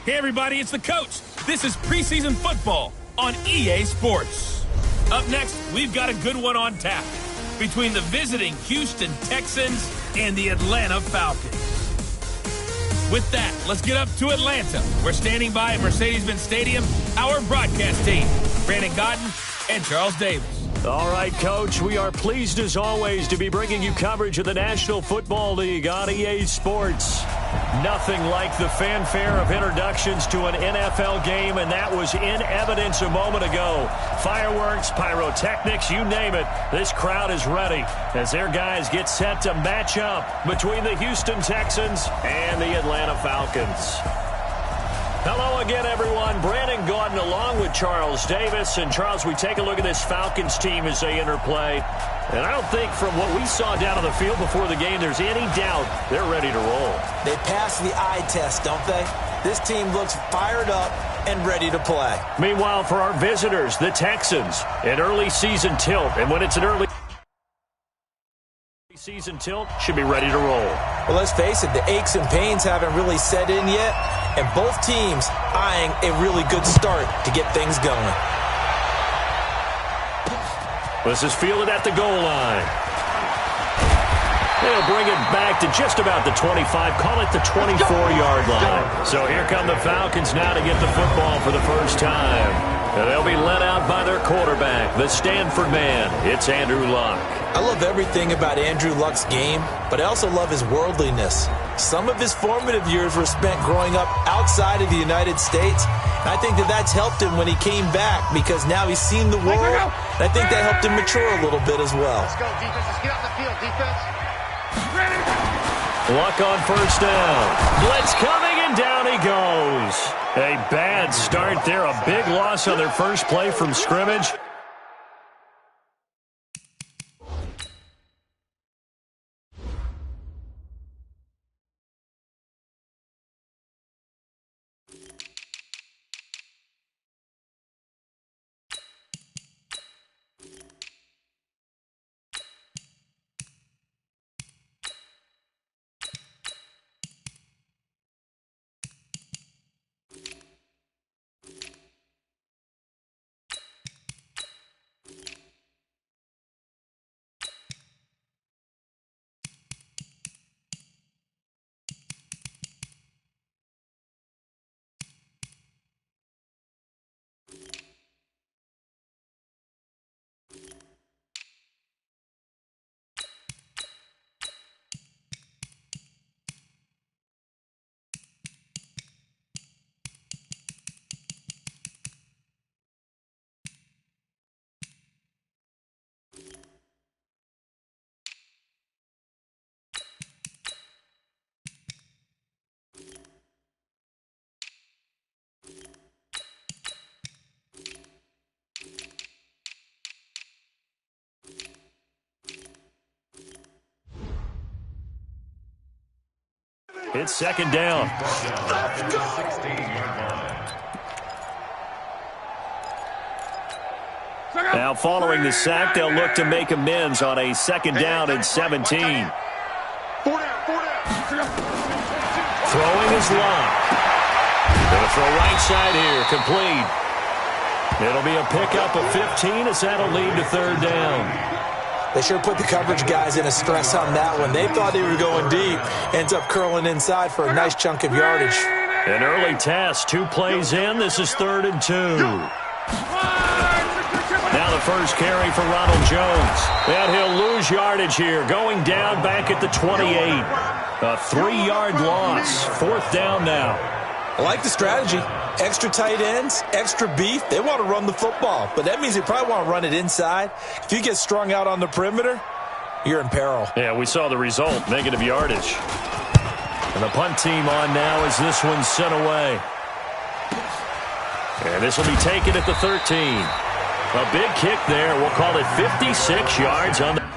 Hey everybody, it's the coach. This is preseason football on EA Sports. Up next, we've got a good one on tap between the visiting Houston Texans and the Atlanta Falcons. With that, let's get up to Atlanta. We're standing by at Mercedes-Benz Stadium, our broadcast team, Brandon Godden and Charles Davis. All right, Coach, we are pleased as always to be bringing you coverage of the National Football League on EA Sports. Nothing like the fanfare of introductions to an NFL game, and that was in evidence a moment ago. Fireworks, pyrotechnics, you name it. This crowd is ready as their guys get set to match up between the Houston Texans and the Atlanta Falcons. Hello again, everyone. Brandon Gaudin along with Charles Davis. And, Charles, we take a look at this Falcons team as they interplay. And I don't think from what we saw down on the field before the game there's any doubt they're ready to roll. They passed the eye test, don't they? This team looks fired up and ready to play. Meanwhile, for our visitors, the Texans, an early season tilt. And when it's an early season tilt, should be ready to roll. Well, let's face it, the aches and pains haven't really set in yet, and both teams eyeing a really good start to get things going. This is fielded at the goal line. They'll bring it back to just about the 25, call it the 24-yard line. So here come the Falcons now to get the football for the first time. And they'll be led out by their quarterback, the Stanford man. It's Andrew Luck. I love everything about Andrew Luck's game, but I also love his worldliness. Some of his formative years were spent growing up outside of the United States, and I think that that's helped him when he came back because now he's seen the world, and I think that helped him mature a little bit as well. Let's go, defense. Let's get out the field, defense. Luck on first down. Blitz coming, and down he goes. A bad start there. A big loss on their first play from scrimmage. It's second down. Now following the sack, they'll look to make amends on a second down and 17. Throwing is Luck. Going to throw right side here, complete. It'll be a pickup of 15 as that'll lead to third down. They sure put the coverage guys in a stress on that one. They thought they were going deep. Ends up curling inside for a nice chunk of yardage. An early test. 2 plays in. This is 3rd and 2. Now the first carry for Ronald Jones. And he'll lose yardage here. Going down back at the 28. A 3-yard loss. 4th down now. I like the strategy. Extra tight ends, extra beef. They want to run the football, but that means they probably want to run it inside. If you get strung out on the perimeter, you're in peril. Yeah, we saw the result, negative yardage. And the punt team on now as this one's sent away. And this will be taken at the 13. A big kick there. We'll call it 56 yards on the...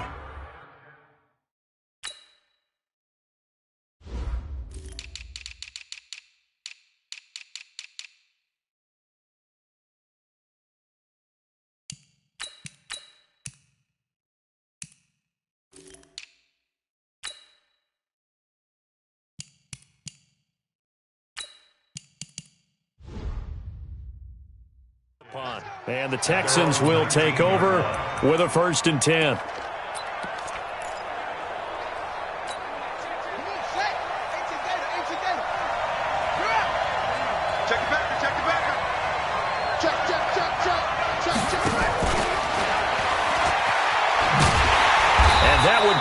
And the Texans will take over with a 1st and 10.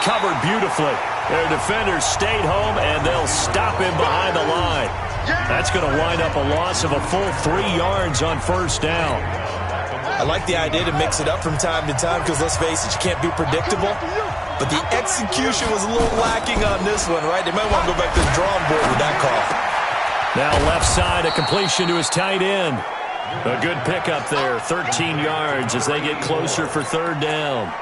Covered beautifully. Their defenders stayed home, and they'll stop him behind the line. That's going to wind up a loss of a full 3 yards on 1st down. I like the idea to mix it up from time to time because, let's face it, you can't be predictable. But the execution was a little lacking on this one, right? They might want to go back to the drawing board with that call. Now left side, a completion to his tight end. A good pickup there, 13 yards as they get closer for 3rd down.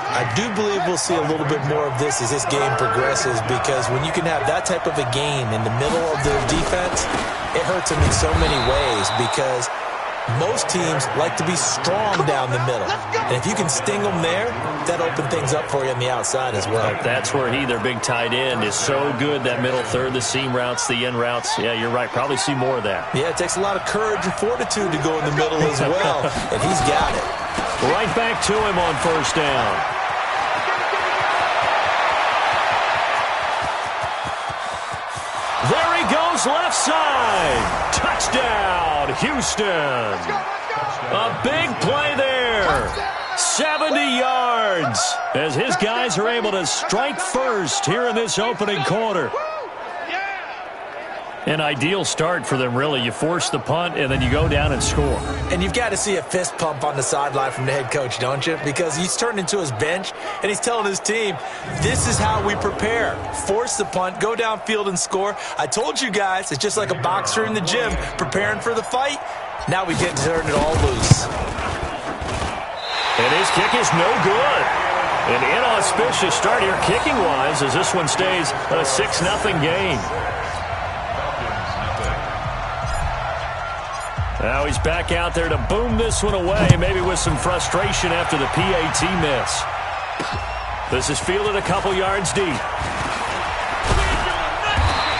I do believe we'll see a little bit more of this as this game progresses, because when you can have that type of a gain in the middle of their defense, it hurts them in so many ways, because most teams like to be strong down the middle. And if you can sting them there, that opens things up for you on the outside as well. That's where their big tight end, is so good, that middle third, the seam routes, the in routes. Yeah, you're right. Probably see more of that. Yeah, it takes a lot of courage and fortitude to go in the middle as well, and he's got it. Right back to him on 1st down. There he goes, left side. Touchdown, Houston. A big play there. 70 yards as his guys are able to strike first here in this opening quarter. An ideal start for them, really. You force the punt, and then you go down and score. And you've got to see a fist pump on the sideline from the head coach, don't you? Because he's turned into his bench, and he's telling his team, this is how we prepare. Force the punt, go downfield and score. I told you guys, it's just like a boxer in the gym preparing for the fight. Now we get to turn it all loose. And his kick is no good. An inauspicious start here kicking-wise as this one stays a 6-0 game. Now he's back out there to boom this one away, maybe with some frustration after the PAT miss. This is fielded a couple yards deep.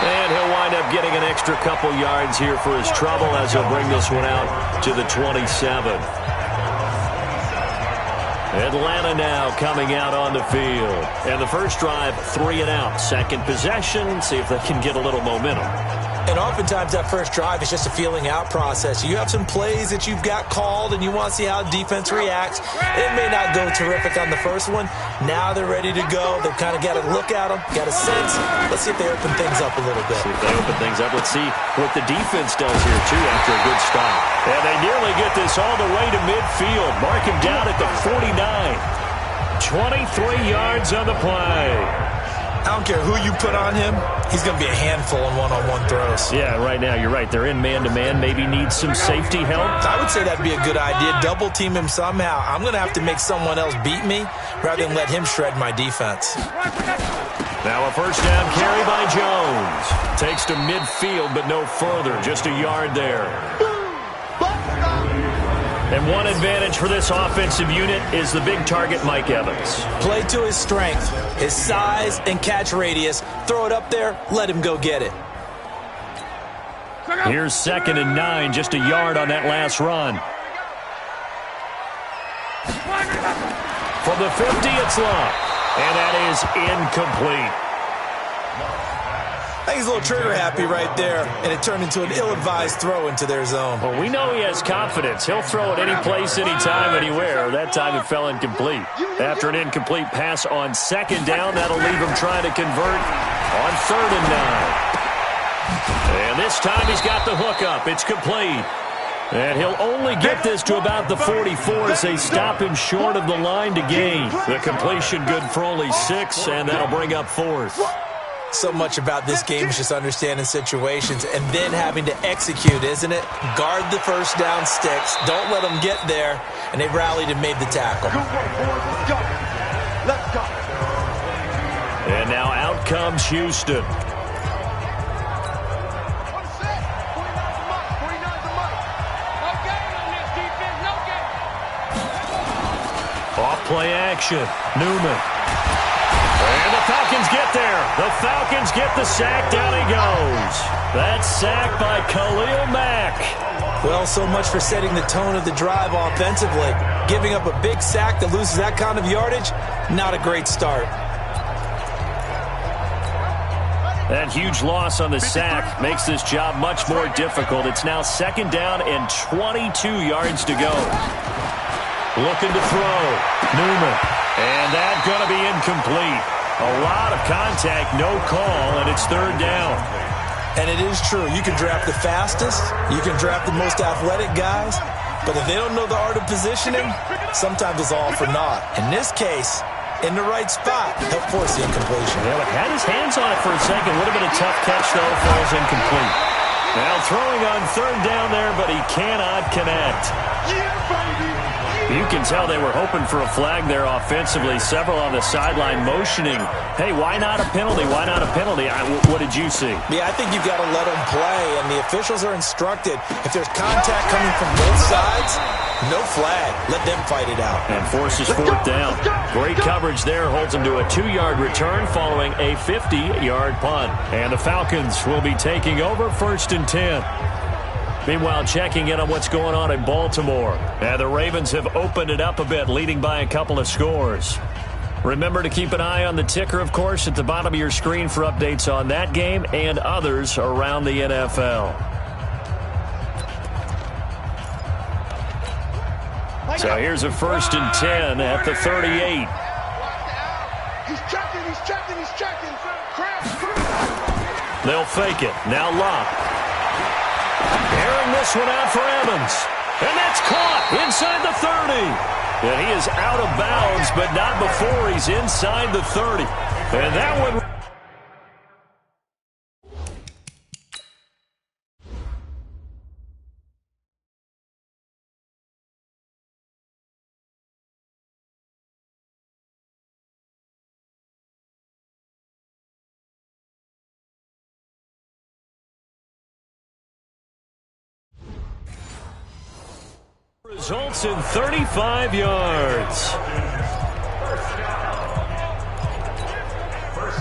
And he'll wind up getting an extra couple yards here for his trouble as he'll bring this one out to the 27. Atlanta now coming out on the field. And the first drive, 3 and out. Second possession, see if they can get a little momentum. And oftentimes that first drive is just a feeling out process. You have some plays that you've got called and you want to see how defense reacts. It may not go terrific on the first one. Now they're ready to go. They've kind of got to look at them, got a sense. Let's see if they open things up a little bit. See if they open things up. Let's see what the defense does here, too, after a good stop. And they nearly get this all the way to midfield. Mark him down at the 49. 23 yards on the play. I don't care who you put on him. He's going to be a handful in one-on-one throws. Yeah, right now, you're right. They're in man-to-man. Maybe need some safety help. I would say that'd be a good idea. Double team him somehow. I'm going to have to make someone else beat me rather than let him shred my defense. Now a first down carry by Jones. Takes to midfield, but no further. Just a yard there. And one advantage for this offensive unit is the big target, Mike Evans. Play to his strength, his size and catch radius. Throw it up there, let him go get it. Here's 2nd and 9, just a yard on that last run. From the 50, it's long. And that is incomplete. I think he's a little trigger happy right there, and it turned into an ill-advised throw into their zone. Well, we know he has confidence. He'll throw it any place, anytime, anywhere. That time it fell incomplete. After an incomplete pass on 2nd down, that'll leave him trying to convert on 3rd and 9. And this time he's got the hook up. It's complete. And he'll only get this to about the 44 as they stop him short of the line to gain. The completion good for only 6, and that'll bring up 4th. So much about this game is just understanding situations and then having to execute, isn't it? Guard the first down sticks. Don't let them get there. And they rallied and made the tackle. Good work, boys. Let's go. Let's go. And now out comes Houston. Off play action. Newman. And the Falcons get there. The Falcons get the sack. Down he goes. That sack by Khalil Mack. Well, so much for setting the tone of the drive offensively. Giving up a big sack that loses that kind of yardage, not a great start. That huge loss on the sack makes this job much more difficult. It's now 2nd down and 22 yards to go. Looking to throw. Newman. And that's going to be incomplete. A lot of contact, no call, and it's 3rd down. And it is true. You can draft the fastest. You can draft the most athletic guys. But if they don't know the art of positioning, sometimes it's all for naught. In this case, in the right spot, help force the incompletion. Well, it had his hands on it for a second. Would have been a tough catch, though. Falls incomplete. Now throwing on 3rd down there, but he cannot connect. You can tell they were hoping for a flag there offensively. Several on the sideline motioning, hey, why not a penalty? Why not a penalty? What did you see? Yeah, I think you've got to let them play, and the officials are instructed. If there's contact coming from both sides, no flag. Let them fight it out. And forces 4th down. Great coverage there. Holds them to a 2-yard return following a 50-yard punt. And the Falcons will be taking over 1st and 10. Meanwhile, checking in on what's going on in Baltimore. And the Ravens have opened it up a bit, leading by a couple of scores. Remember to keep an eye on the ticker, of course, at the bottom of your screen for updates on that game and others around the NFL. So here's a 1st and 10 at the 38. He's checking. They'll fake it. Now Locke. Airing this one out for Evans. And that's caught inside the 30. And he is out of bounds, but not before he's inside the 30. And that one... results in 35 yards.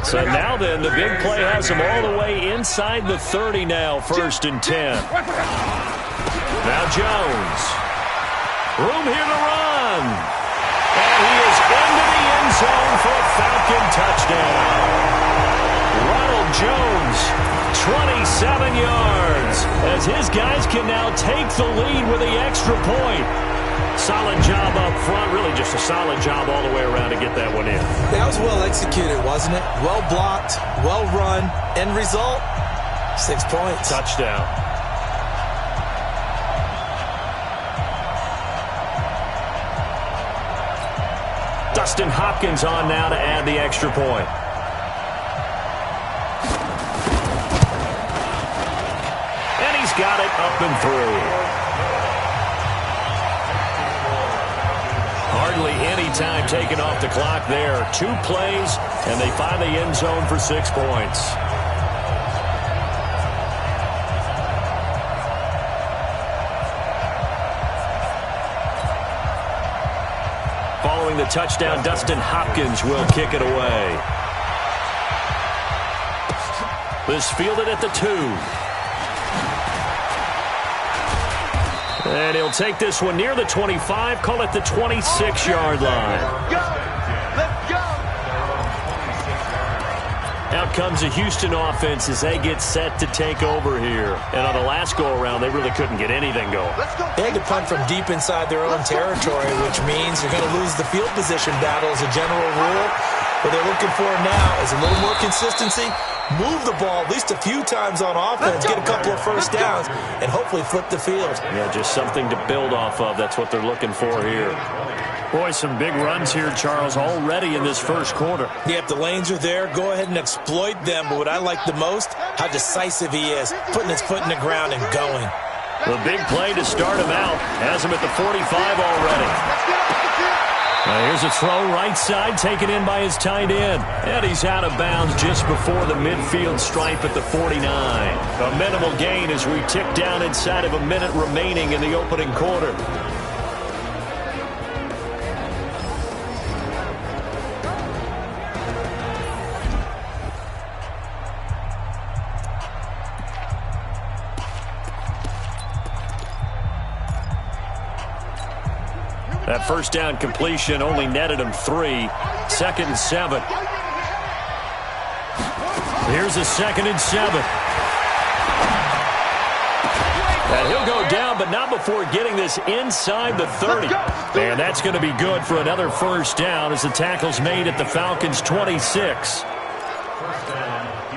So now then, the big play has them all the way inside the 30 now, 1st and 10. Now Jones. Room here to run. And he is into the end zone for a Falcon touchdown. Ronald Jones, 27 yards, as his guys can now take the lead with the extra point. Solid job up front, really just a solid job all the way around to get that one in. That was well executed, wasn't it? Well blocked, well run. End result, 6 points. Touchdown. Dustin Hopkins on now to add the extra point. Got it up and through. Hardly any time taken off the clock there. 2 plays, and they find the end zone for 6 points. Following the touchdown, Dustin Hopkins will kick it away. This fielded at the 2. And he'll take this one near the 25, call it the 26-yard line. Let's go! Out comes the Houston offense as they get set to take over here. And on the last go-around, they really couldn't get anything going. They had to punt from deep inside their own territory, which means they're going to lose the field position battle as a general rule. What they're looking for now is a little more consistency, move the ball at least a few times on offense, get a couple of first downs, and hopefully flip the field. Yeah, just something to build off of. That's what they're looking for here. Boy, some big runs here, Charles, already in this first quarter. Yeah, if the lanes are there, go ahead and exploit them. But what I like the most, how decisive he is, putting his foot in the ground and going. The big play to start him out has him at the 45 already. Here's a throw right side, taken in by his tight end. And he's out of bounds just before the midfield stripe at the 49. A minimal gain as we tick down inside of a minute remaining in the opening quarter. That first down completion only netted him 3. 2nd and 7. Here's a 2nd and 7. And he'll go down, but not before getting this inside the 30. And that's going to be good for another first down as the tackle's made at the Falcons' 26.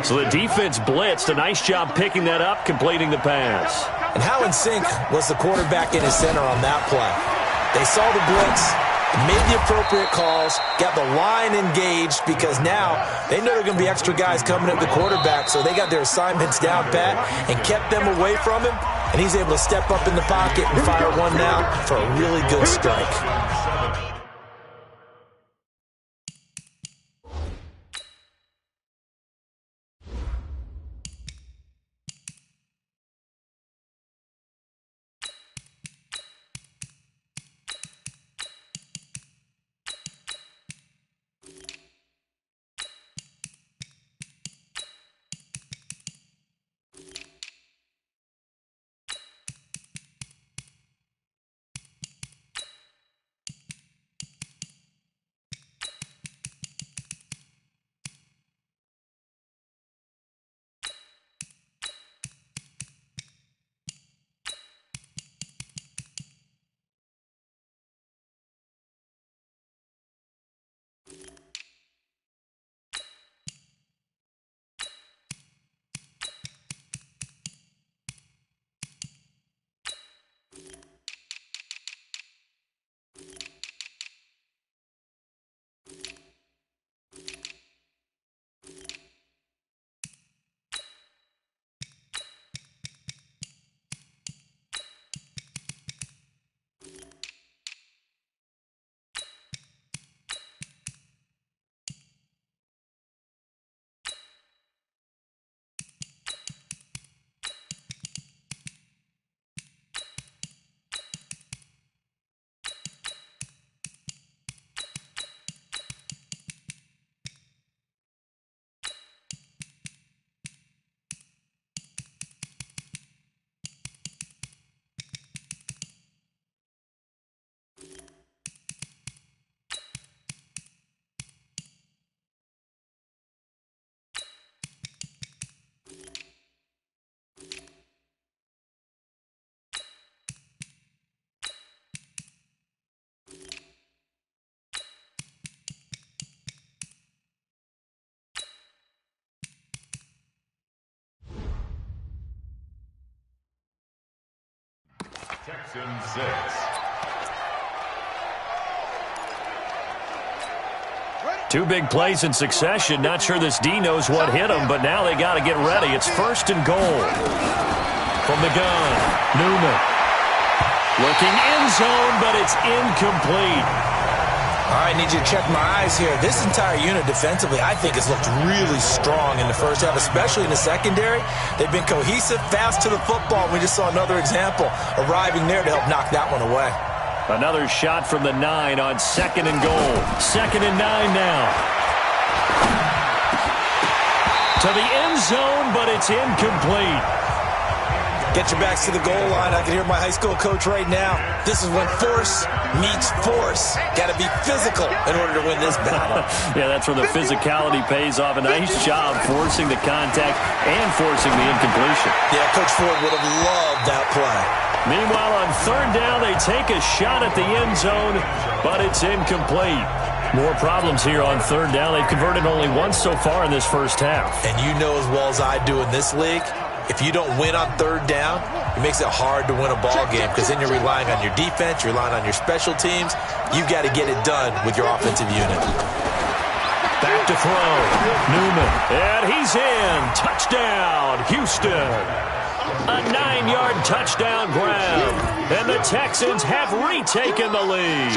So the defense blitzed. A nice job picking that up, completing the pass. And how in sync was the quarterback in his center on that play? They saw the blitz, made the appropriate calls, got the line engaged because now they know there are going to be extra guys coming at the quarterback, so they got their assignments down pat and kept them away from him, and he's able to step up in the pocket and fire one now for a really good strike. Texans 6. Two big plays in succession. Not sure this D knows what hit him, but now they got to get ready. It's 1st and goal. From the gun, Newman. Looking end zone, but it's incomplete. All right, need you to check my eyes here. This entire unit defensively, I think, has looked really strong in the first half, especially in the secondary. They've been cohesive, fast to the football. We just saw another example arriving there to help knock that one away. Another shot from the 9 on 2nd and goal. 2nd and 9 now. To the end zone, but it's incomplete. Get your backs to the goal line. I can hear my high school coach right now. This is when force meets force. Got to be physical in order to win this battle. Yeah, that's where the physicality pays off. A nice job forcing the contact and forcing the incompletion. Yeah, Coach Ford would have loved that play. Meanwhile, on 3rd down, they take a shot at the end zone, but it's incomplete. More problems here on 3rd down. They've converted only once so far in this first half. And you know as well as I do in this league, if you don't win on 3rd down, it makes it hard to win a ball game because then you're relying on your defense, you're relying on your special teams. You've got to get it done with your offensive unit. Back to throw. Newman. And he's in. Touchdown, Houston. A 9-yard touchdown grab. And the Texans have retaken the lead.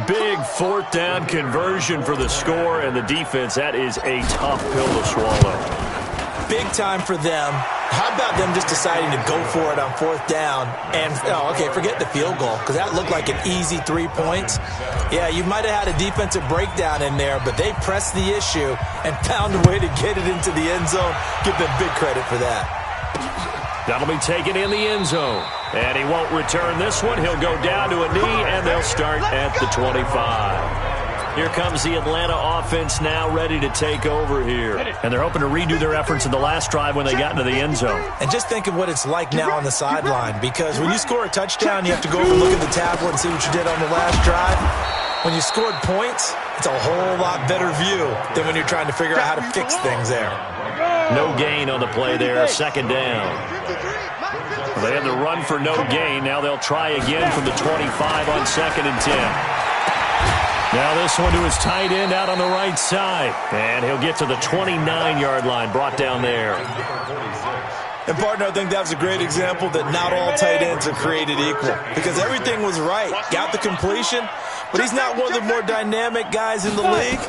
Big 4th down conversion for the score, and the defense, that is a tough pill to swallow. Big time for them. How about them just deciding to go for it on 4th down and, forget the field goal because that looked like an easy 3 points. Yeah, you might have had a defensive breakdown in there, but they pressed the issue and found a way to get it into the end zone. Give them big credit for that. That'll be taken in the end zone. And he won't return this one. He'll go down to a knee, and they'll start at the 25. Here comes the Atlanta offense now ready to take over here. And they're hoping to redo their efforts in the last drive when they got into the end zone. And just think of what it's like now on the sideline, because when you score a touchdown, you have to go over and look at the tablet and see what you did on the last drive. When you scored points, it's a whole lot better view than when you're trying to figure out how to fix things there. No gain on the play there, second down. Well, they had the run for no gain. Now they'll try again from the 25 on 2nd and 10. Now this one to his tight end out on the right side. And he'll get to the 29-yard line, brought down there. And, partner, I think that was a great example that not all tight ends are created equal, because everything was right. Got the completion, but he's not one of the more dynamic guys in the league.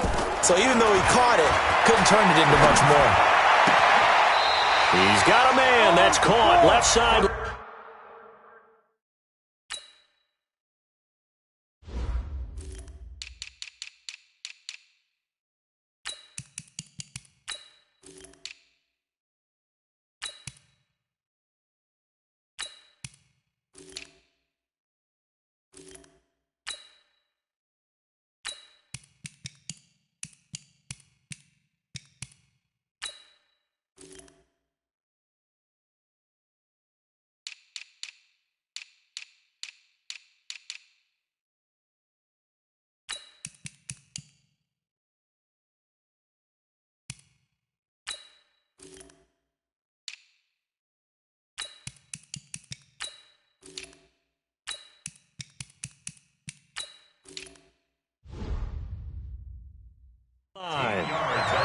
So even though he caught it, couldn't turn it into much more. He's got a man. That's caught. Left side.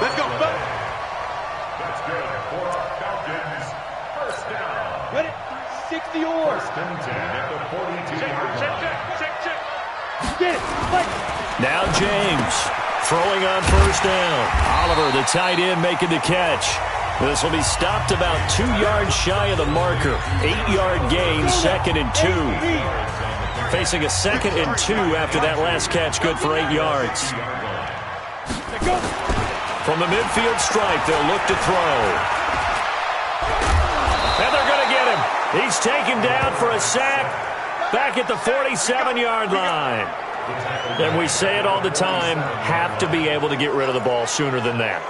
Let's go, buddy. That's good for Falcons. First down. Ready? 60 or. First and 10 at the 42-yard line. Check. Get it. Fight. Now James throwing on first down. Oliver, the tight end, making the catch. This will be stopped about 2 yards shy of the marker. 8-yard gain, 2nd and 2. Facing a 2nd and 2 after that last catch, good for 8 yards. From the midfield stripe, they'll look to throw. And they're going to get him. He's taken down for a sack back at the 47-yard line. And we say it all the time, have to be able to get rid of the ball sooner than that.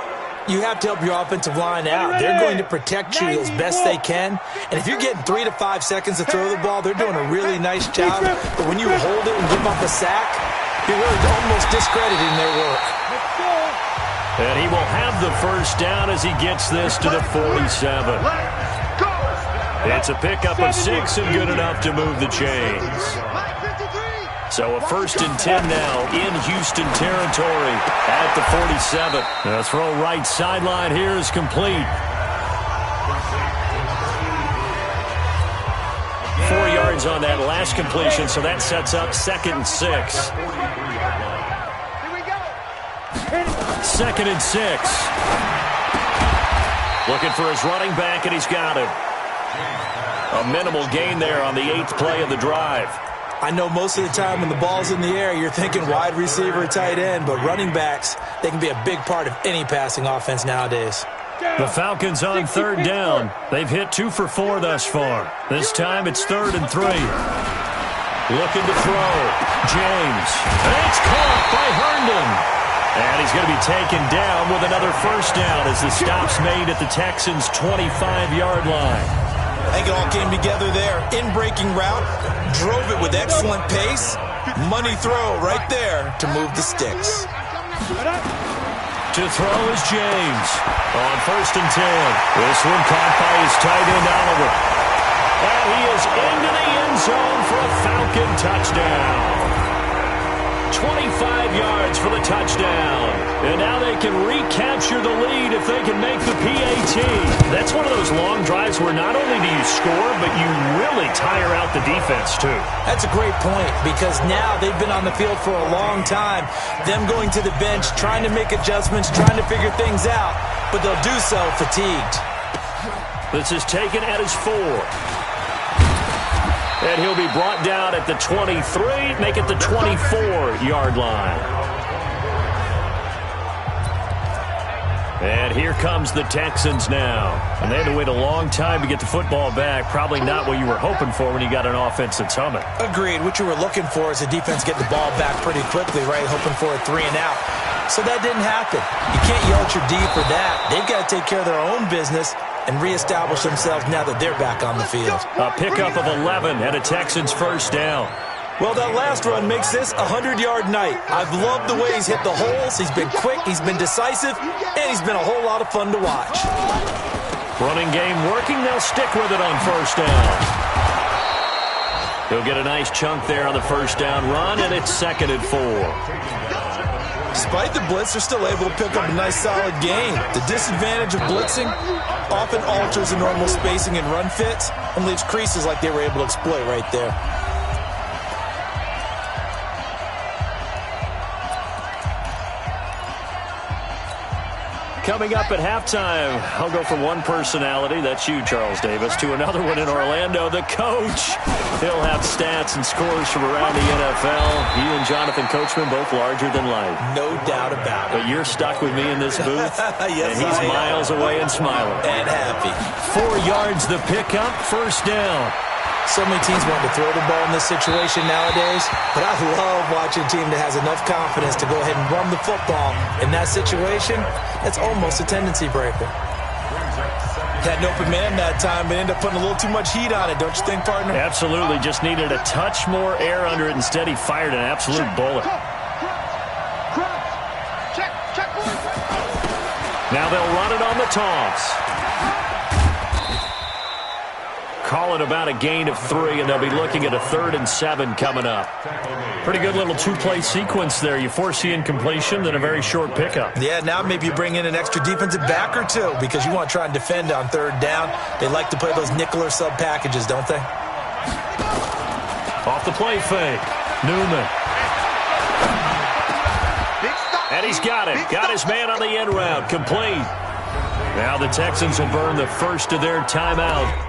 You have to help your offensive line out. They're going to protect you as best they can. And if you're getting 3 to 5 seconds to throw the ball, they're doing a really nice job. But when you hold it and give up a sack, you're really almost discrediting their work. And he will have the first down as he gets this to the 47. It's a pickup of 6 and good enough to move the chains. So a 1st and 10 now in Houston territory at the 47. The throw right sideline here is complete. 4 yards on that last completion, so that sets up 2nd and 6. 2nd and 6. Looking for his running back, and he's got him. A minimal gain there on the 8th play of the drive. I know most of the time when the ball's in the air, you're thinking wide receiver, tight end, but running backs, they can be a big part of any passing offense nowadays. The Falcons on 3rd down. They've hit 2 for 4 thus far. This time it's 3rd and 3. Looking to throw. James. And it's caught by Herndon. And he's going to be taken down with another first down as the stop's made at the Texans' 25-yard line. I think it all came together there. In-breaking route, drove it with excellent pace. Money throw right there to move the sticks. To throw is James on 1st and 10. This one caught by his tight end, Oliver. And he is into the end zone for a Falcon touchdown. 25 yards for the touchdown. And now they can recapture the lead if they can make the PAT. That's one of those long drives where not only do you score, but you really tire out the defense too. That's a great point, because now they've been on the field for a long time. Them going to the bench, trying to make adjustments, trying to figure things out, but they'll do so fatigued. This is taken at his 4. And he'll be brought down at the 23, make it the 24-yard line. And here comes the Texans now. And they had to wait a long time to get the football back. Probably not what you were hoping for when you got an offense that's humming. Agreed. What you were looking for is the defense get the ball back pretty quickly, right? Hoping for a 3 and out. So that didn't happen. You can't yell at your D for that. They've got to take care of their own business and reestablish themselves now that they're back on the field. A pickup of 11 and a Texans first down. Well, that last run makes this a 100-yard night. I've loved the way he's hit the holes. He's been quick, he's been decisive, and he's been a whole lot of fun to watch. Running game working. They'll stick with it on first down. He'll get a nice chunk there on the first down run, and it's 2nd and 4. Despite the blitz, they're still able to pick up a nice, solid gain. The disadvantage of blitzing often alters the normal spacing and run fits and leaves creases like they were able to exploit right there. Coming up at halftime, I'll go from one personality, that's you, Charles Davis, to another one in Orlando, the coach. He'll have stats and scores from around the NFL. You and Jonathan Coachman, both larger than life. No doubt about it. But you're stuck with me in this booth, yes, and he's miles away and smiling. And happy. 4 yards the pickup, first down. So many teams want to throw the ball in this situation nowadays, but I love watching a team that has enough confidence to go ahead and run the football. In that situation, that's almost a tendency breaker. Had an open man that time, but ended up putting a little too much heat on it, don't you think, partner? Absolutely. Just needed a touch more air under it. Instead, he fired an absolute bullet. Now they'll run it on the toss. Call it about a gain of 3, and they'll be looking at a 3rd and 7 coming up. Pretty good little 2-play sequence there. You force the incompletion, then a very short pickup. Yeah, now maybe you bring in an extra defensive back or two because you want to try and defend on 3rd down. They like to play those nickel or sub packages, don't they? Off the play fake. Newman. And he's got it. Got his man on the end route. Complete. Now the Texans will burn the first of their timeout.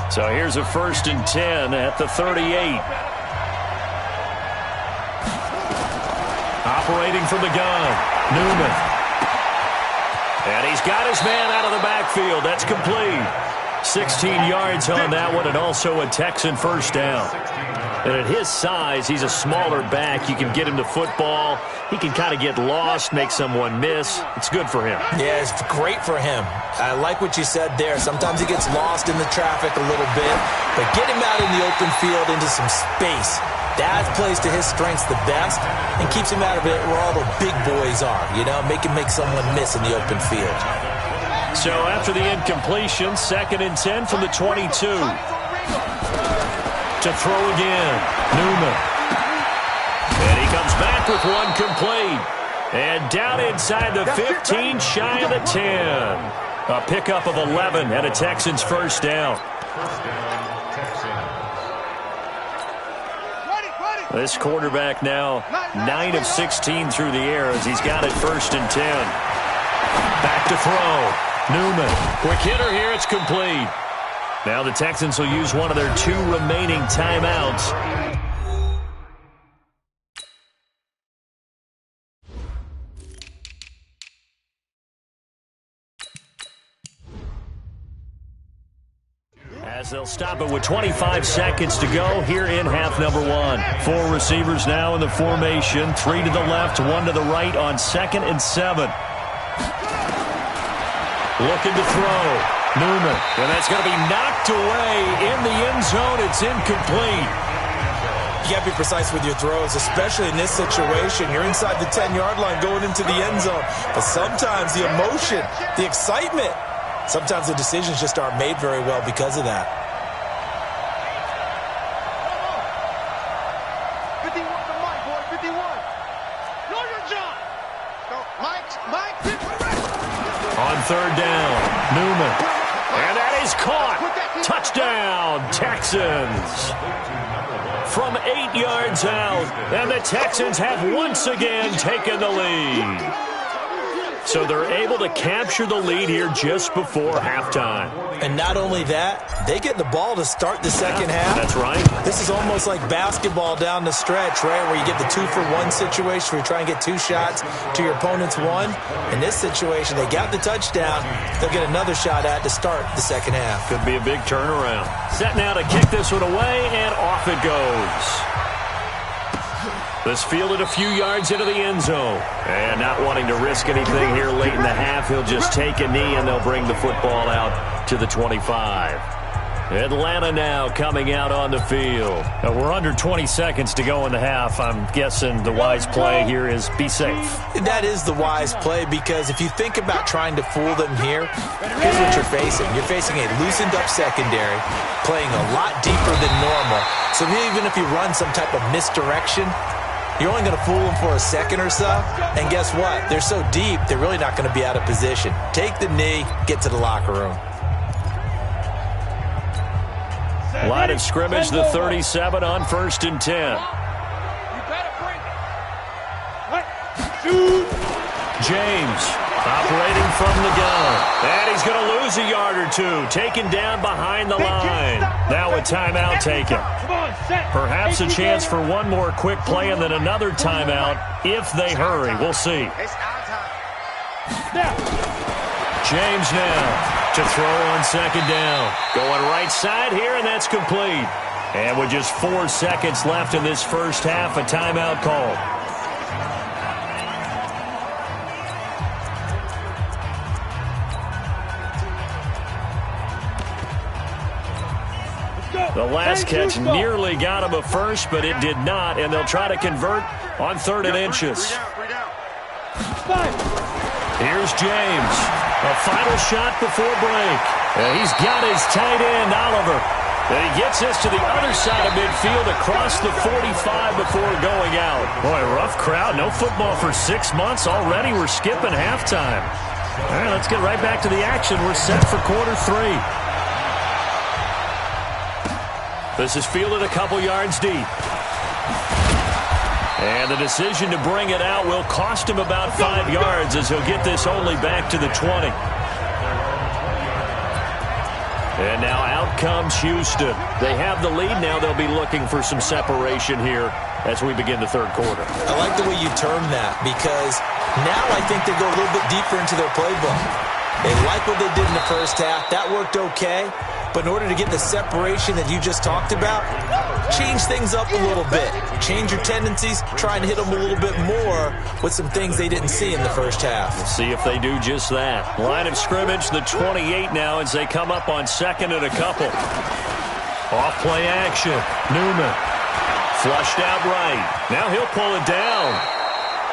So here's a 1st and 10 at the 38. Operating from the gun, Newman. And he's got his man out of the backfield. That's complete. 16 yards on that one, and also a Texan first down. And at his size, he's a smaller back. You can get him the football. He can kind of get lost, make someone miss. It's good for him. Yeah, it's great for him. I like what you said there. Sometimes he gets lost in the traffic a little bit, but get him out in the open field into some space. That plays to his strengths the best and keeps him out of it where all the big boys are, you know, make him make someone miss in the open field. So after the incompletion, 2nd and 10 from the 22. To throw again, Newman. And he comes back with one complete. And down inside the 15, shy of the 10. A pickup of 11 and a Texans first down. This quarterback now 9 of 16 through the air as he's got it 1st and 10. Back to throw. Newman. Quick hitter here. It's complete. Now the Texans will use one of their 2 remaining timeouts. As they'll stop it with 25 seconds to go here in half number 1. 4 receivers now in the formation. 3 to the left, 1 to the right on 2nd and 7. Looking to throw. Newman. And that's going to be knocked away in the end zone. It's incomplete. You got to be precise with your throws, especially in this situation. You're inside the 10-yard line going into the end zone. But sometimes the emotion, the excitement, sometimes the decisions just aren't made very well because of that. 51 to Mike, boy, 51. Know your job. Go, Mike. On 3rd down, Newman. And that is caught. Touchdown, Texans. From 8 yards out, and the Texans have once again taken the lead. So they're able to capture the lead here just before halftime. And not only that, they get the ball to start the second half. That's right. This is almost like basketball down the stretch, right, where you get the 2-for-1 situation where you try and get 2 shots to your opponent's 1. In this situation, they got the touchdown. They'll get another shot at to start the second half. Could be a big turnaround. Set now to kick this one away, and off it goes. This fielded a few yards into the end zone. And not wanting to risk anything here late in the half, he'll just take a knee, and they'll bring the football out to the 25. Atlanta now coming out on the field. We're under 20 seconds to go in the half. I'm guessing the wise play here is be safe. That is the wise play, because if you think about trying to fool them here, here's what you're facing. You're facing a loosened up secondary, playing a lot deeper than normal. So even if you run some type of misdirection, you're only going to fool them for a second or so. And guess what? They're so deep, they're really not going to be out of position. Take the knee, get to the locker room. Line of scrimmage, the 37 on 1st and 10. You better bring it. James operating from the gun. And he's going to lose a yard or two. Taken down behind the line. Now a timeout taken. Perhaps a chance for one more quick play and then another timeout if they hurry. We'll see. James now to throw on 2nd down. Going right side here, and that's complete. And with just 4 seconds left in this first half, a timeout called. The last catch nearly got him a first, but it did not, and they'll try to convert on 3rd and inches. Here's James. A final shot before break. And he's got his tight end, Oliver. And he gets this to the other side of midfield across the 45 before going out. Boy, rough crowd. No football for 6 months already. We're skipping halftime. All right, let's get right back to the action. We're set for quarter 3. This is fielded a couple yards deep. And the decision to bring it out will cost him about 5 yards as he'll get this only back to the 20. And now out comes Houston. They have the lead now. They'll be looking for some separation here as we begin the 3rd quarter. I like the way you term that, because now I think they go a little bit deeper into their playbook. They like what they did in the first half. That worked okay. But in order to get the separation that you just talked about, change things up a little bit. Change your tendencies, try and hit them a little bit more with some things they didn't see in the first half. We'll see if they do just that. Line of scrimmage, the 28 now as they come up on 2nd and a couple. Off play action. Newman. Flushed out right. Now he'll pull it down.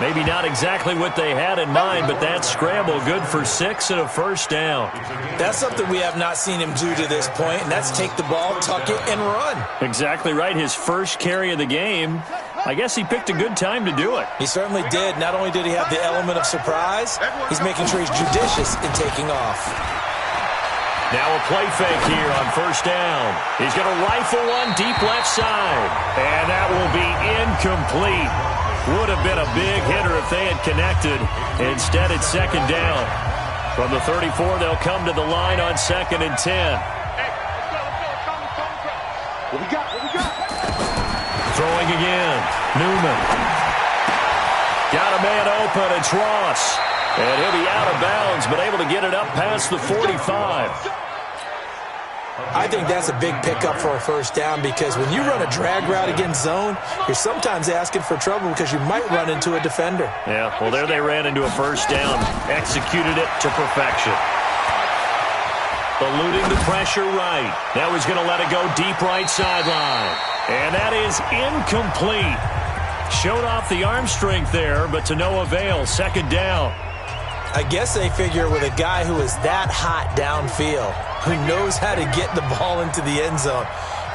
Maybe not exactly what they had in mind, but that scramble good for 6 and a first down. That's something we have not seen him do to this point, and that's take the ball, tuck it, and run. Exactly right. His first carry of the game. I guess he picked a good time to do it. He certainly did. Not only did he have the element of surprise, he's making sure he's judicious in taking off. Now a play fake here on 1st down. He's going to rifle one deep left side. And that will be incomplete. Would have been a big hitter if they had connected. Instead, it's 2nd down. From the 34, they'll come to the line on 2nd and 10. What we got? Throwing again. Newman. Got a man open. It's Ross. And he'll be out of bounds, but able to get it up past the 45. I think that's a big pickup for a first down, because when you run a drag route against zone, you're sometimes asking for trouble because you might run into a defender. Yeah, well, there they ran into a first down. Executed it to perfection. Eluding the pressure right. Now he's going to let it go deep right sideline. And that is incomplete. Showed off the arm strength there, but to no avail. 2nd down. I guess they figure with a guy who is that hot downfield, who knows how to get the ball into the end zone,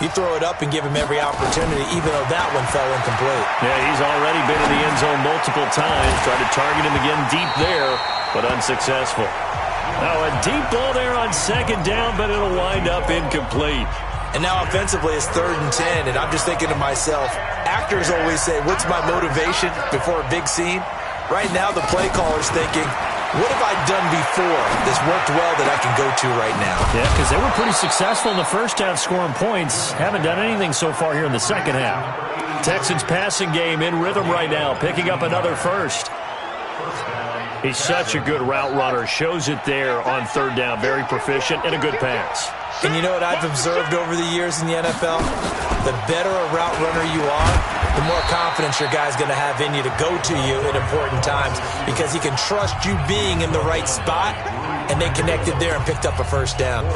you throw it up and give him every opportunity, even though that one fell incomplete. Yeah, he's already been in the end zone multiple times. Tried to target him again deep there, but unsuccessful. Oh, a deep ball there on second down, but it'll wind up incomplete. And now offensively it's 3rd and 10, and I'm just thinking to myself, actors always say, what's my motivation before a big scene? Right now the play caller's thinking, what have I done before that's worked well that I can go to right now? Yeah, because they were pretty successful in the first half scoring points. Haven't done anything so far here in the second half. Texans passing game in rhythm right now, picking up another first. He's such a good route runner. Shows it there on 3rd down. Very proficient and a good pass. And you know what I've observed over the years in the NFL? The better a route runner you are, the more confidence your guy's going to have in you to go to you at important times because he can trust you being in the right spot, and they connected there and picked up a first down.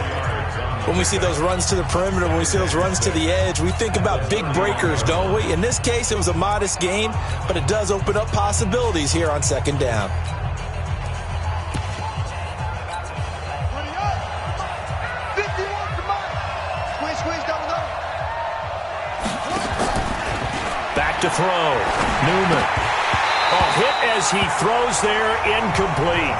When we see those runs to the perimeter, when we see those runs to the edge, we think about big breakers, don't we? In this case, it was a modest gain, but it does open up possibilities here on 2nd down. Back to throw. Newman. A hit as he throws there, incomplete.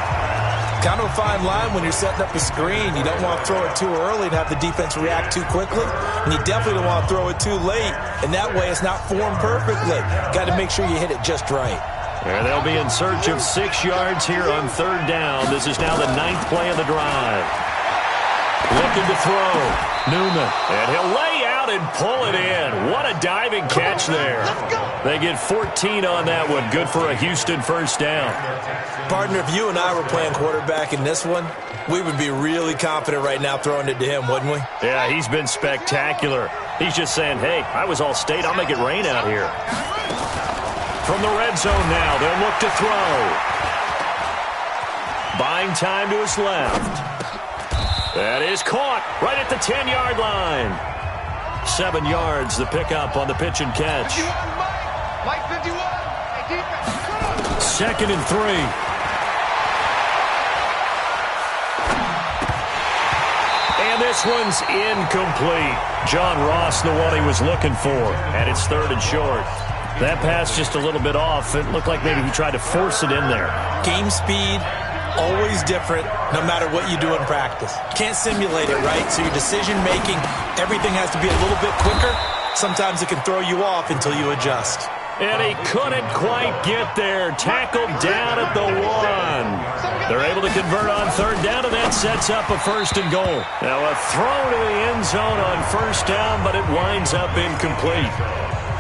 Kind of a fine line when you're setting up a screen. You don't want to throw it too early and have the defense react too quickly. And you definitely don't want to throw it too late. And that way it's not formed perfectly. Got to make sure you hit it just right. And they'll be in search of 6 yards here on 3rd down. This is now the 9th play of the drive. Looking to throw. Newman. And he'll lay out and pull it in. What a diving catch there. They get 14 on that one. Good for a Houston first down. Partner, if you and I were playing quarterback in this one, we would be really confident right now throwing it to him, wouldn't we? Yeah, he's been spectacular. He's just saying, hey, I was all state. I'll make it rain out here. From the red zone now, they'll look to throw. Buying time to his left. That is caught right at the 10-yard line. 7 yards, the pickup on the pitch and catch. 2nd and 3. And this one's incomplete. John Ross, the one he was looking for. And it's 3rd and short. That pass just a little bit off. It looked like maybe he tried to force it in there. Game speed, always different, no matter what you do in practice. Can't simulate it, right? So your decision-making, everything has to be a little bit quicker. Sometimes it can throw you off until you adjust. And he couldn't quite get there. Tackled down at the 1. They're able to convert on 3rd down, and that sets up a 1st and goal. Now a throw to the end zone on 1st down, but it winds up incomplete.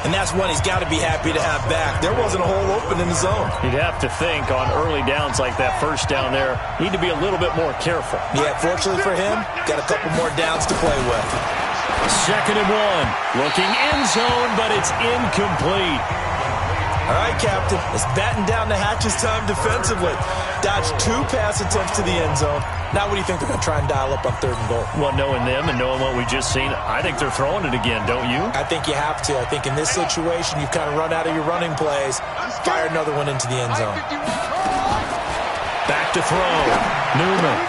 And that's one he's got to be happy to have back. There wasn't a hole open in the zone. You'd have to think on early downs like that 1st down there, need to be a little bit more careful. Yeah, fortunately for him, got a couple more downs to play with. 2nd and 1. Looking end zone, but it's incomplete. All right, Captain. It's batten down the hatches time defensively. Dodged 2 pass attempts to the end zone. Now what do you think they're going to try and dial up on 3rd and goal? Well, knowing them and knowing what we just seen, I think they're throwing it again, don't you? I think you have to. I think in this situation, you've kind of run out of your running plays. Fire another one into the end zone. Back to throw. Newman.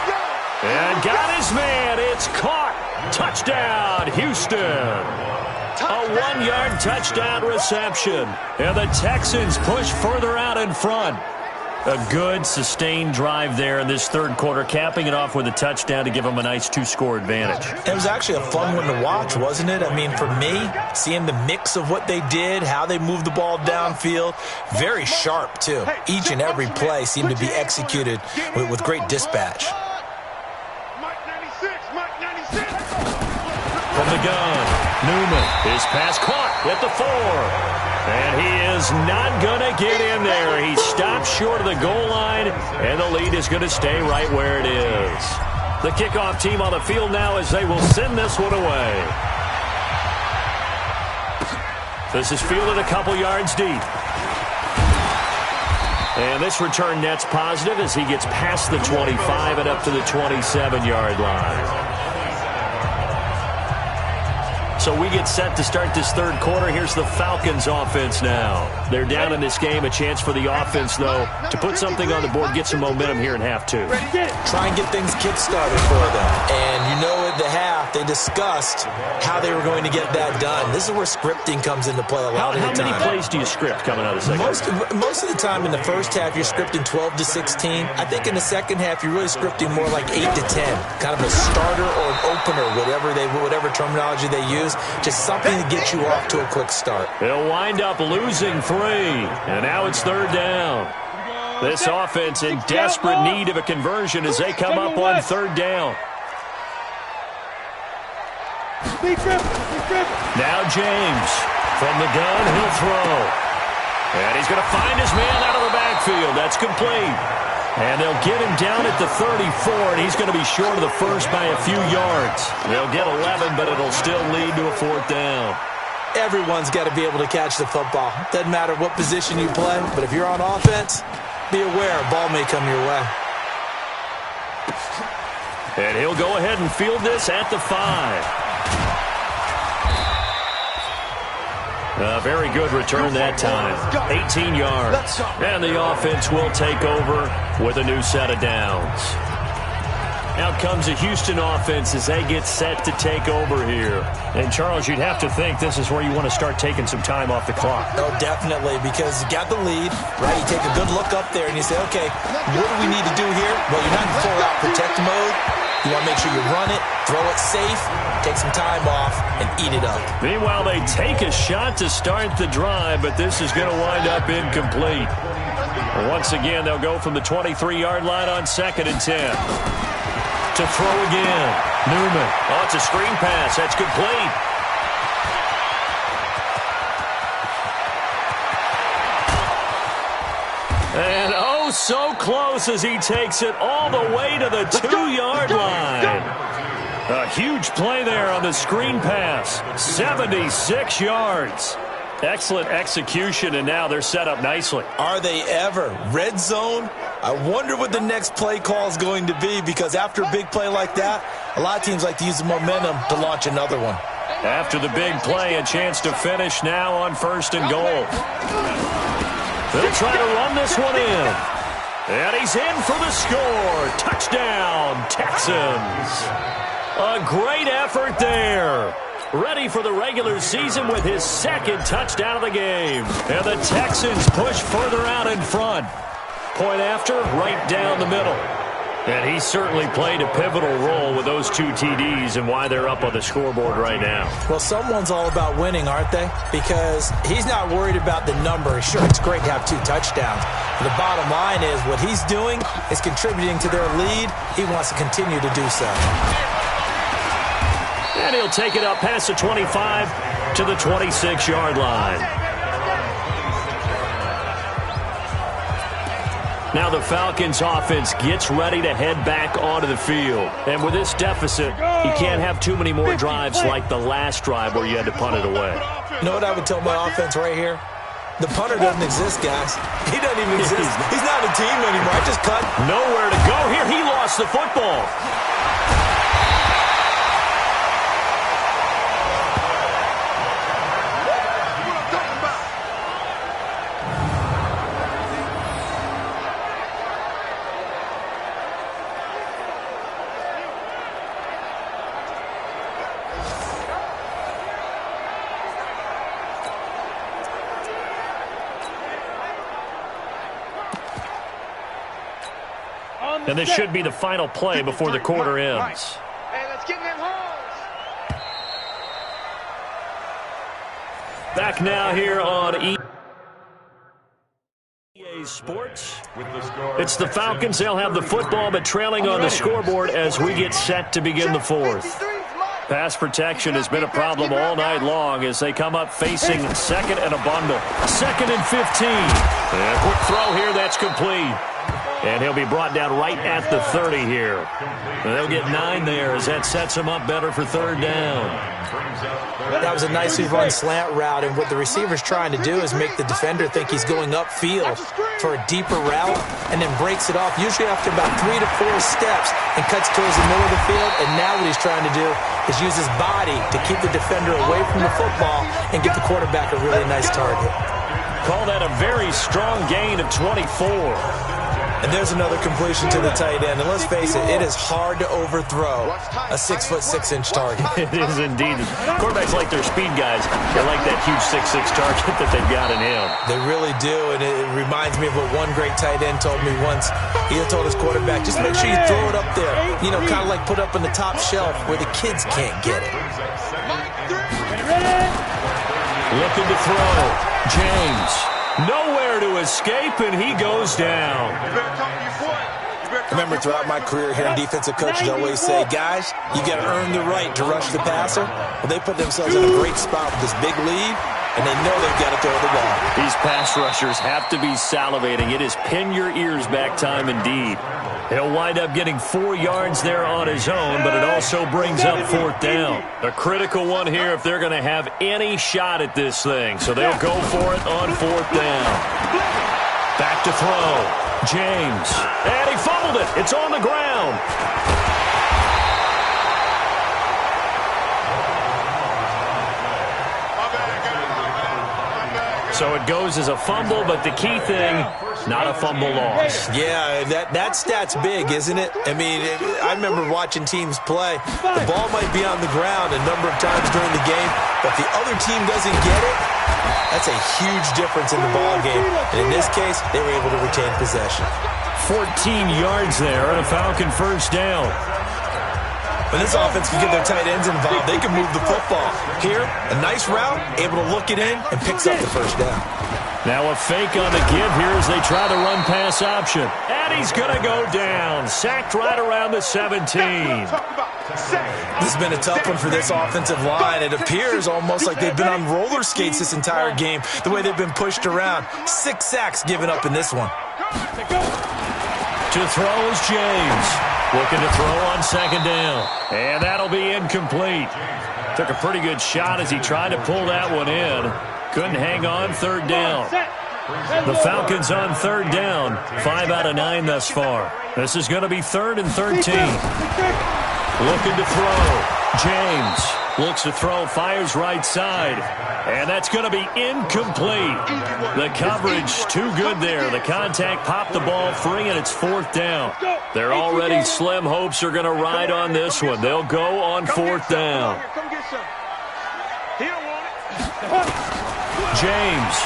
And got his man. It's caught. Touchdown, Houston. A 1-yard touchdown reception. And the Texans push further out in front. A good, sustained drive there in this 3rd quarter, capping it off with a touchdown to give them a nice 2-score advantage. It was actually a fun one to watch, wasn't it? I mean, for me, seeing the mix of what they did, how they moved the ball downfield, very sharp, too. Each and every play seemed to be executed with great dispatch. From the gun, Newman. His pass caught at the 4. And he is not going to get in there. He stops short of the goal line, and the lead is going to stay right where it is. The kickoff team on the field now as they will send this one away. This is fielded a couple yards deep. And this return net's positive as he gets past the 25 and up to the 27-yard line. So we get set to start this third quarter. Here's the Falcons offense now. They're down in this game. A chance for the offense, though, to put something on the board, get some momentum here in half two. Try and get things kick-started for them. And you know at the half, they discussed how they were going to get that done. This is where scripting comes into play a lot of the time. How many plays do you script coming out of the second half? Most of the time in the first half, you're scripting 12 to 16. I think in the second half, you're really scripting more like 8 to 10. Kind of a starter or an opener, whatever terminology they use. Just something to get you off to a quick start. They'll wind up losing 3. And now it's third down. This offense in desperate need of a conversion as they come up on third down. Now James from the gun, he'll throw. And he's going to find his man out of the backfield. That's complete. And they'll get him down at the 34, and he's going to be short of the first by a few yards. They'll get 11, but it'll still lead to a fourth down. Everyone's got to be able to catch the football. Doesn't matter what position you play, but if you're on offense, be aware a ball may come your way. And he'll go ahead and field this at the 5. A very good return that time. 18 yards. And the offense will take over with a new set of downs. Out comes the Houston offense as they get set to take over here. And, Charles, you'd have to think this is where you want to start taking some time off the clock. Oh, definitely, because you got the lead, right? You take a good look up there and you say, okay, what do we need to do here? Well, you're not in full-out protect mode. You want to make sure you run it, throw it safe, take some time off, and eat it up. Meanwhile, they take a shot to start the drive, but this is going to wind up incomplete. Once again, they'll go from the 23-yard line on 2nd and 10. To throw again. Newman. Oh, it's a screen pass. That's complete. And oh, so close as he takes it all the way to the 2-yard line. A huge play there on the screen pass. 76 yards. Excellent execution, and now they're set up nicely. Are they ever? Red zone? I wonder what the next play call is going to be, because after a big play like that, a lot of teams like to use the momentum to launch another one. After the big play, a chance to finish now on 1st and goal. They'll try to run this one in. And he's in for the score. Touchdown, Texans. A great effort there. Ready for the regular season with his 2nd touchdown of the game. And the Texans push further out in front. Point after, right down the middle. And he certainly played a pivotal role with those 2 TDs and why they're up on the scoreboard right now. Well, someone's all about winning, aren't they? Because he's not worried about the number. Sure, it's great to have 2 touchdowns. But the bottom line is what he's doing is contributing to their lead. He wants to continue to do so. And he'll take it up past the 25 to the 26-yard line. Now the Falcons offense gets ready to head back onto the field. And with this deficit, you can't have too many more drives like the last drive where you had to punt it away. You know what I would tell my offense right here? The punter doesn't exist, guys. He doesn't even exist. He's not a team anymore. I just cut. Nowhere to go here. He lost the football. And this should be the final play before the quarter ends. Hey, let's get in them holes. Back now here on EA Sports. It's the Falcons. They'll have the football, but trailing on the scoreboard as we get set to begin the 4th. Pass protection has been a problem all night long as they come up facing 2nd and a bundle. 2nd and 15. And a quick throw here. That's complete. And he'll be brought down right at the 30 here. And they'll get 9 there as that sets him up better for 3rd down. That was a nicely run slant route, and what the receiver's trying to do is make the defender think he's going upfield for a deeper route and then breaks it off, usually after about 3 to 4 steps, and cuts towards the middle of the field. And now what he's trying to do is use his body to keep the defender away from the football and give the quarterback a really nice target. Call that a very strong gain of 24. And there's another completion to the tight end. And let's face it, it is hard to overthrow a 6'6" target. It is indeed. Quarterbacks like their speed guys. They like that huge 6'6" target that they've got in him. They really do, and it reminds me of what one great tight end told me once. He told his quarterback, just make sure you throw it up there. You know, kind of like put up on the top shelf where the kids can't get it. Looking to throw. James. Nowhere to escape, and he goes down. I remember throughout my career hearing defensive coaches always say, guys, you got to earn the right to rush the passer. Well, they put themselves in a great spot with this big lead, and they know they've got to throw the ball. These pass rushers have to be salivating. It is pin your ears back time indeed. He'll wind up getting 4 yards there on his own, but it also brings up 4th down. A critical one here if they're going to have any shot at this thing. So they'll go for it on 4th down. Back to throw. James. And he fumbled it. It's on the ground. So it goes as a fumble, but the key thing, not a fumble loss. Yeah, that stat's big, isn't it? I mean, I remember watching teams play. The ball might be on the ground a number of times during the game, but if the other team doesn't get it, that's a huge difference in the ball game. And in this case, they were able to retain possession. 14 yards there and a Falcon first down. When this offense can get their tight ends involved, they can move the football. Here, a nice route, able to look it in, and picks up the first down. Now a fake on the give here as they try to run pass option. And he's going to go down. Sacked right around the 17. This has been a tough one for this offensive line. It appears almost like they've been on roller skates this entire game, the way they've been pushed around. 6 sacks given up in this one. To throw is James. Looking to throw on 2nd down. And that'll be incomplete. Took a pretty good shot as he tried to pull that one in. Couldn't hang on 3rd down. The Falcons on 3rd down. 5 out of 9 thus far. This is going to be 3rd and 13. Looking to throw. James looks to throw, fires right side. And that's going to be incomplete. The coverage too good there. The contact popped the ball free, and it's 4th down. Their already slim hopes are going to ride on this one. They'll go on 4th down. James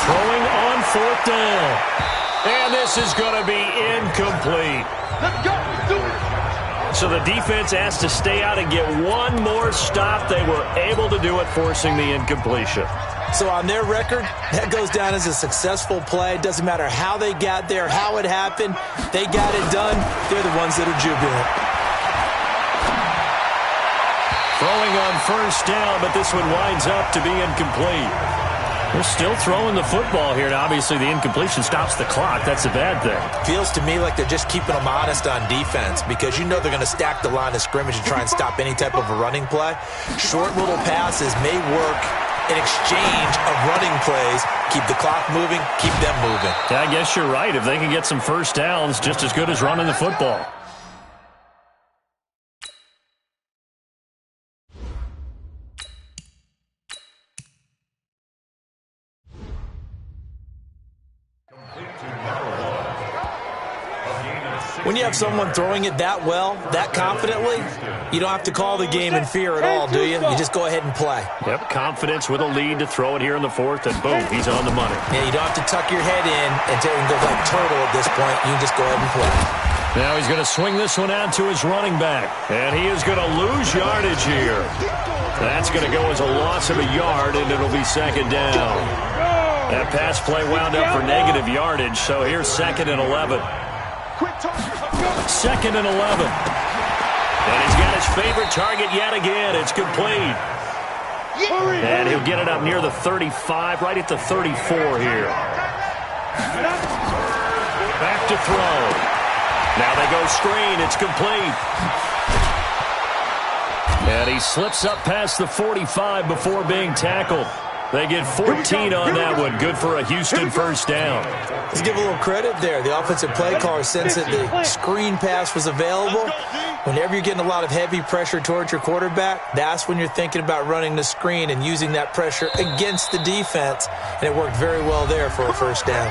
throwing on 4th down. And this is going to be incomplete. So the defense has to stay out and get one more stop. They were able to do it, forcing the incompletion. So on their record, that goes down as a successful play. It doesn't matter how they got there, how it happened. They got it done. They're the ones that are jubilant. Throwing on 1st down, but this one winds up to be incomplete. They're still throwing the football here. Now, obviously, the incompletion stops the clock. That's a bad thing. Feels to me like they're just keeping them honest on defense because you know they're going to stack the line of scrimmage and try and stop any type of a running play. Short little passes may work in exchange of running plays. Keep the clock moving, keep them moving. Yeah, I guess you're right. If they can get some first downs, just as good as running the football. When you have someone throwing it that well, that confidently, you don't have to call the game in fear at all, do you? You just go ahead and play. Yep, confidence with a lead to throw it here in the 4th, and boom, he's on the money. Yeah, you don't have to tuck your head in and go like turtle at this point. You can just go ahead and play. Now he's going to swing this one out to his running back, and he is going to lose yardage here. That's going to go as a loss of a yard, and it'll be 2nd down. That pass play wound up for negative yardage, so here's 2nd and 11. 2nd and 11. And he's got his favorite target yet again. It's complete. And he'll get it up near the 35, right at the 34 here. Back to throw. Now they go screen. It's complete. And he slips up past the 45 before being tackled. They get 14 on that one. Good for a Houston first down. Let's give a little credit there. The offensive play caller sensed that the screen pass was available, Whenever you're getting a lot of heavy pressure towards your quarterback, that's when you're thinking about running the screen and using that pressure against the defense, and it worked very well there for a first down.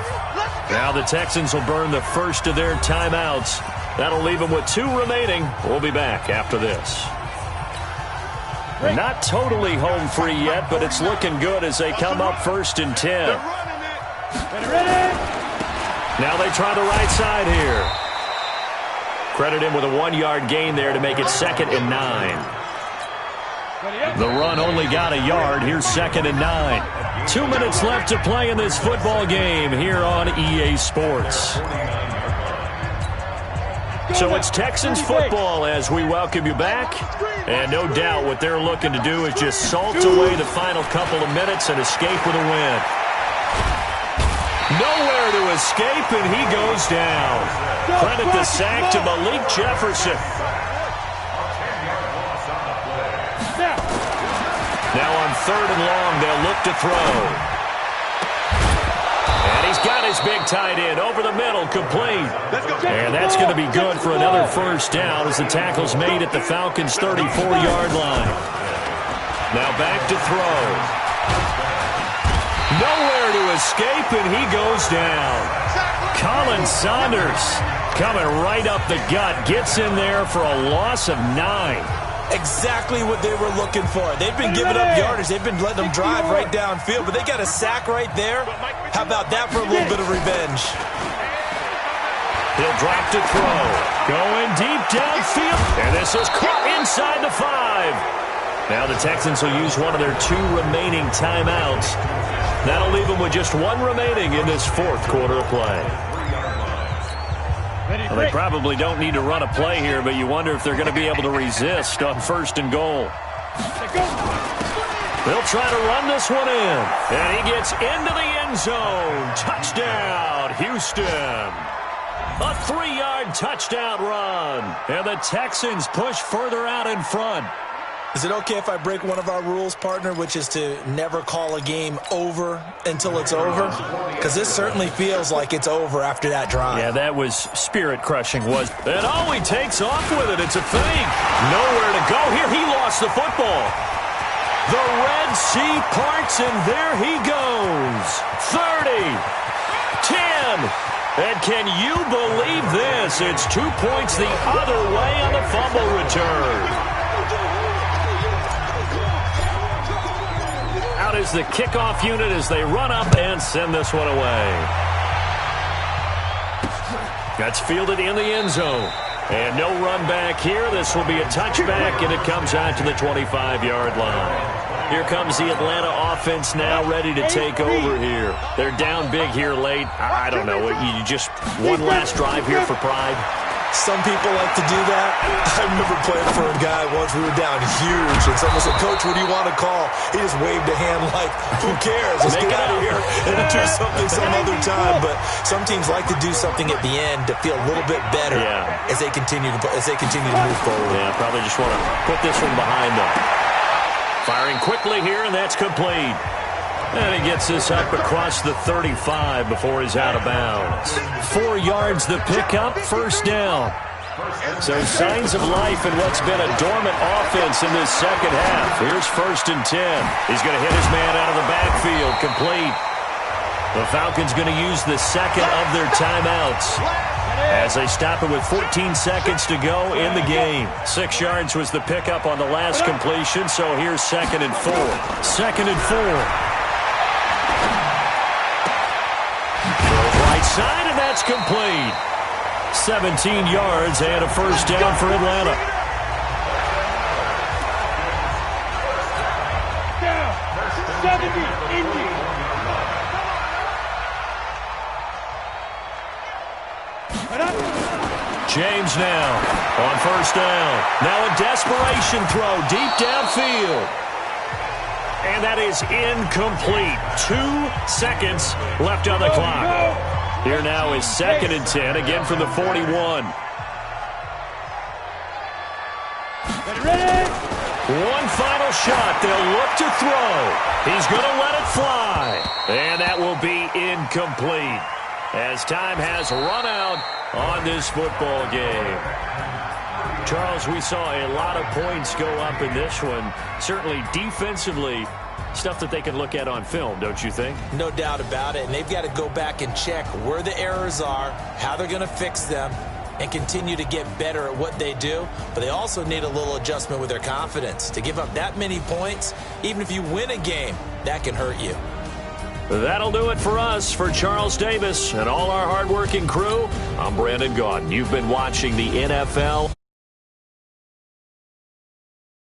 Now the Texans will burn the first of their timeouts. That'll leave them with 2 remaining. We'll be back after this. Not totally home free yet, but it's looking good as they come up 1st and 10. Now they try the right side here. Credit him with a 1-yard gain there to make it 2nd and 9. The run only got a yard. Here's 2nd and 9. 2 minutes left to play in this football game here on EA Sports. So it's Texans football as we welcome you back. And no doubt what they're looking to do is just salt away the final couple of minutes and escape with a win. Nowhere to escape, and he goes down. Credit the sack to Malik Jefferson. Now on 3rd and long, they'll look to throw. And he's got his big tight end over the middle, complete. And that's going to be good for another first down as the tackle's made at the Falcons' 34-yard line. Now back to throw. Nowhere to escape, and he goes down. Colin Saunders coming right up the gut, gets in there for a loss of 9. Exactly what they were looking for. They've been giving up yardage. They've been letting them drive right downfield, but they got a sack right there. How about that for a little bit of revenge? He'll drop to throw. Going deep downfield, and this is caught inside the 5. Now the Texans will use one of their 2 remaining timeouts. That'll leave them with just 1 remaining in this 4th quarter of play. Well, they probably don't need to run a play here, but you wonder if they're going to be able to resist on 1st and goal. They'll try to run this one in, and he gets into the end zone. Touchdown, Houston. A 3-yard touchdown run, and the Texans push further out in front. Is it okay if I break one of our rules, partner, which is to never call a game over until it's over? Because this certainly feels like it's over after that drive. Yeah, that was spirit-crushing, was. And he takes off with it. It's a fake. Nowhere to go here. He lost the football. The Red Sea parts, and there he goes. 30, 10. And can you believe this? It's 2 points the other way on the fumble return. Out is the kickoff unit as they run up and send this one away. That's fielded in the end zone. And no run back here. This will be a touchback, and it comes out to the 25-yard line. Here comes the Atlanta offense now ready to take over here. They're down big here late. I don't know. You just one last drive here for pride. Some people like to do that. I remember playing for a guy once. We were down huge, and someone said, "Coach, what do you want to call?" He just waved a hand like, "Who cares? Let's get out of here and do something some other time." But some teams like to do something at the end to feel a little bit better as they continue to move forward. Yeah, probably just want to put this one behind them. Firing quickly here, and that's complete. And he gets this up across the 35 before he's out of bounds. 4 yards the pickup, first down. So signs of life in what's been a dormant offense in this second half. Here's 1st and 10. He's going to hit his man out of the backfield, complete. The Falcons going to use the second of their timeouts as they stop it with 14 seconds to go in the game. 6 yards was the pickup on the last completion, so here's 2nd and 4. 2nd and 4. Right side, and that's complete. 17 yards and a first down for Atlanta. James now on first down. Now a desperation throw deep downfield. And that is incomplete. 2 seconds left on the clock. Here now is 2nd and 10, again from the 41. One final shot. They'll look to throw. He's going to let it fly. And that will be incomplete as time has run out on this football game. Charles, we saw a lot of points go up in this one. Certainly defensively, stuff that they can look at on film, don't you think? No doubt about it. And they've got to go back and check where the errors are, how they're going to fix them, and continue to get better at what they do. But they also need a little adjustment with their confidence. To give up that many points, even if you win a game, that can hurt you. That'll do it for us. For Charles Davis and all our hardworking crew, I'm Brandon Gaudin. You've been watching the NFL.